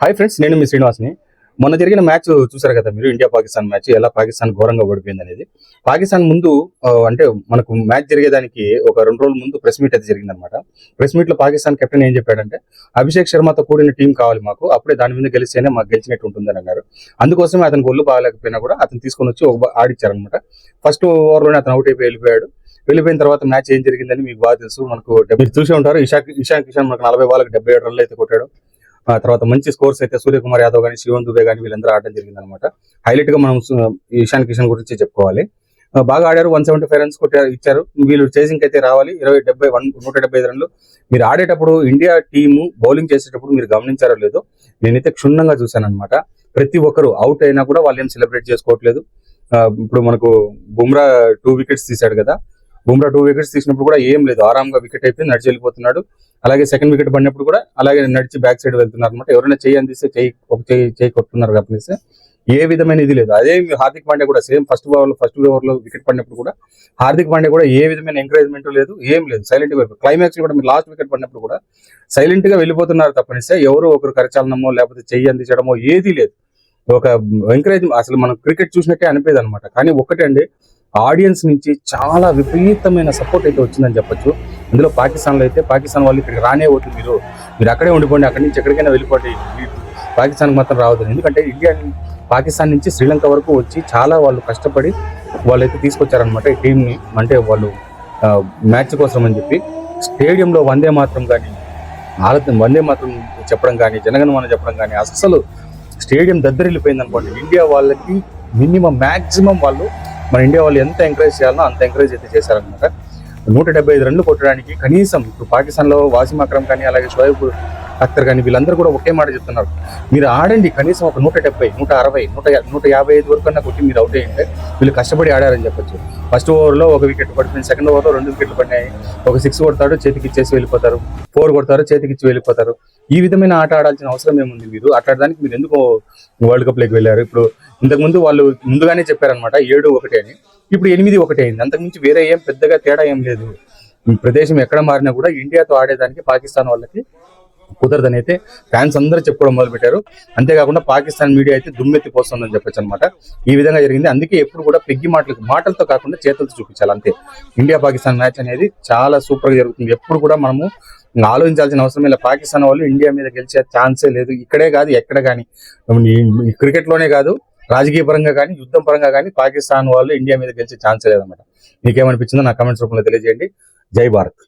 Hi friends, నేను మీ శ్రీనివాస్ని. మొన్న జరిగిన మ్యాచ్ చూసారు కదా మీరు, ఇండియా పాకిస్తాన్ మ్యాచ్ ఎలా పాకిస్తాన్ ఘోరంగా ఓడిపోయింది అనేది. పాకిస్తాన్ ముందు అంటే మనకు మ్యాచ్ జరిగేదానికి ఒక 2 రోజుల ముందు ప్రెస్ మీట్ అయితే జరిగిందనమాట. ప్రెస్ మీట్ లో పాకిస్తాన్ కెప్టెన్ ఏం చెప్పాడంటే, అభిషేక్ శర్మతో కూడిన టీం కావాలి మాకు, అప్పుడే దాని మీద గెలిస్తేనే మాకు గెలిచినట్టు ఉంటుందని అన్నారు. అందుకోసమే అతనికి ఒళ్ళు బాగాలేకపోయినా కూడా అతను తీసుకొని వచ్చి ఆడిచ్చారనమాట. ఫస్ట్ ఓవర్లోనే అతను అవుట్ అయిపోయి వెళ్ళిపోయిన తర్వాత మ్యాచ్ ఏం జరిగిందని మీకు బాగా తెలుసు. మనకు మీరు చూసే ఉంటారు, ఇషాన్ కిషన్ మనకు 40 బాల్కి 77 రన్లు అయితే కొట్టాడు. తర్వాత మంచి స్కోర్స్ అయితే సూర్యకుమార్ యాదవ్ కానీ, శివన్ దుబే కానీ వీళ్ళందరూ ఆడడం జరిగింది అనమాట. హైలైట్ గా మనం ఇషాన్ కిషన్ గురించి చెప్పుకోవాలి. బాగా ఆడారు, 175 రన్స్ ఇచ్చారు. వీళ్ళు చేసింగ్ అయితే రావాలి 175 రన్లు. మీరు ఆడేటప్పుడు ఇండియా టీము బౌలింగ్ చేసేటప్పుడు మీరు గమనించారో లేదో, నేనైతే క్షుణ్ణంగా చూశాను అనమాట. ప్రతి ఒక్కరు అవుట్ అయినా కూడా వాళ్ళు ఏం సెలబ్రేట్ చేసుకోవట్లేదు. ఇప్పుడు మనకు బుమ్రా 2 వికెట్స్ తీశాడు కదా, బుమ్రా 2 వికెట్స్ తీసినప్పుడు కూడా ఏం లేదు, ఆరాంగా వికెట్ అయిపోయి నడిచి వెళ్ళిపోతున్నాడు. అలాగే సెకండ్ వికెట్ పడినప్పుడు కూడా అలాగే నడిచి బ్యాక్ సైడ్ వెళ్తున్నారు అనమాట. ఎవరైనా చేయి అందిస్తే చేయి కొట్టున్నారు కనిపిస్తే ఏ విధమైన ఇది లేదు. అదే హార్దిక్ పాండ్యా కూడా సేమ్ ఫస్ట్ ఓవర్ లో వికెట్ పడినప్పుడు కూడా హార్దిక్ పాండ్యా కూడా ఏ విధమైన ఎంకరేజ్మెంట్ లేదు, ఏం లేదు, సైలెంట్ గా క్లైమాక్స్ కూడా మీరు లాస్ట్ వికెట్ పడినప్పుడు కూడా సైలెంట్ గా వెళ్ళిపోతున్నారు తప్పనిస్తే ఎవరు ఒకరు కరచాలనమో లేకపోతే చెయ్యి అందించడమో ఏదీ లేదు. ఒక ఎంకరేజ్ అసలు మనం క్రికెట్ చూసినట్టే అనిపేది అనమాట. కానీ ఒక్కటే అండి, ఆడియన్స్ నుంచి చాలా విపరీతమైన సపోర్ట్ అయితే వచ్చిందని చెప్పొచ్చు. అందులో పాకిస్తాన్లో అయితే పాకిస్తాన్ వాళ్ళు ఇక్కడికి రానే వద్దు, మీరు అక్కడే ఉండిపోండి, అక్కడి నుంచి ఎక్కడికైనా వెళ్ళిపోండి, పాకిస్తాన్కి మాత్రం రావద్దు. ఎందుకంటే పాకిస్తాన్ నుంచి శ్రీలంక వరకు వచ్చి చాలా వాళ్ళు కష్టపడి వాళ్ళైతే తీసుకొచ్చారనమాట ఈ టీంని. అంటే వాళ్ళు మ్యాచ్ కోసం అని చెప్పి స్టేడియంలో వందే మాత్రం చెప్పడం కానీ, జనగణమన చెప్పడం కానీ, అసలు స్టేడియం దద్దరిల్లిపోయింది అనుకోండి. ఇండియా వాళ్ళకి మినిమం మ్యాక్సిమం మన ఇండియా వాళ్ళు ఎంత ఎంకరేజ్ చేయాలో అంత ఎంకరేజ్ అయితే చేశారనమాట. 175 రన్లు కొట్టడానికి కనీసం ఇప్పుడు పాకిస్తాన్లో వాసిం అక్రమ్ కానీ, అలాగే షోయబ్ అఖ్తర్ కానీ వీళ్ళందరూ కూడా ఒకే మాట చెప్తున్నారు, మీరు ఆడండి కనీసం ఒక 170, 160, 155 వరకు కన్నా కొట్టి మీరు అవుట్ అయ్యింటే వీళ్ళు కష్టపడి ఆడారని చెప్పొచ్చు. ఫస్ట్ ఓవర్లో 1 వికెట్ పడిపోయింది, సెకండ్ ఓవర్లో 2 వికెట్లు పడినాయి. ఒక 6 కొడతాడు, చేతికి ఇచ్చేసి వెళ్ళిపోతారు, 4 కొడతారు, చేతికి ఇచ్చి వెళ్ళిపోతారు. ఈ విధమైన ఆట ఆడాల్సిన అవసరం ఏముంది? మీరు ఆటడానికి మీరు ఎందుకు వరల్డ్ కప్ లోకి వెళ్ళారు? ఇప్పుడు ఇంతకుముందు వాళ్ళు ముందుగానే చెప్పారనమాట 7-1 అని, ఇప్పుడు 8-1 అయింది. అంతకుమించి వేరే ఏం పెద్దగా తేడా ఏం లేదు. ప్రదేశం ఎక్కడ మారినా కూడా ఇండియాతో ఆడేదానికి పాకిస్తాన్ వాళ్ళకి కుదరదని అయితే ఫ్యాన్స్ అందరూ చెప్పుకోవడం మొదలుపెట్టారు. అంతేకాకుండా పాకిస్తాన్ మీడియా అయితే దుమ్మెత్తి పోస్తుందని చెప్పొచ్చు అనమాట. ఈ విధంగా జరిగింది. అందుకే ఎప్పుడు కూడా పెగ్గి మాటలతో కాకుండా చేతులతో చూపించాలి అంతే. ఇండియా పాకిస్తాన్ మ్యాచ్ అనేది చాలా సూపర్ గా జరుగుతుంది. ఎప్పుడు కూడా మనము ఆలోచించాల్సిన అవసరం లేదు. పాకిస్తాన్ వాళ్ళు ఇండియా మీద గెలిచే ఛాన్సే లేదు. ఇక్కడే కాదు, ఎక్కడ కానీ, క్రికెట్ లోనే కాదు, రాజకీయ పరంగా కానీ, యుద్ధం పరంగా కానీ పాకిస్తాన్ వాళ్ళు ఇండియా మీద గెలిచే ఛాన్సే లేదన్నమాట. మీకేమనిపించిందో నా కామెంట్స్ రూపంలో తెలియజేయండి. జై భారత్.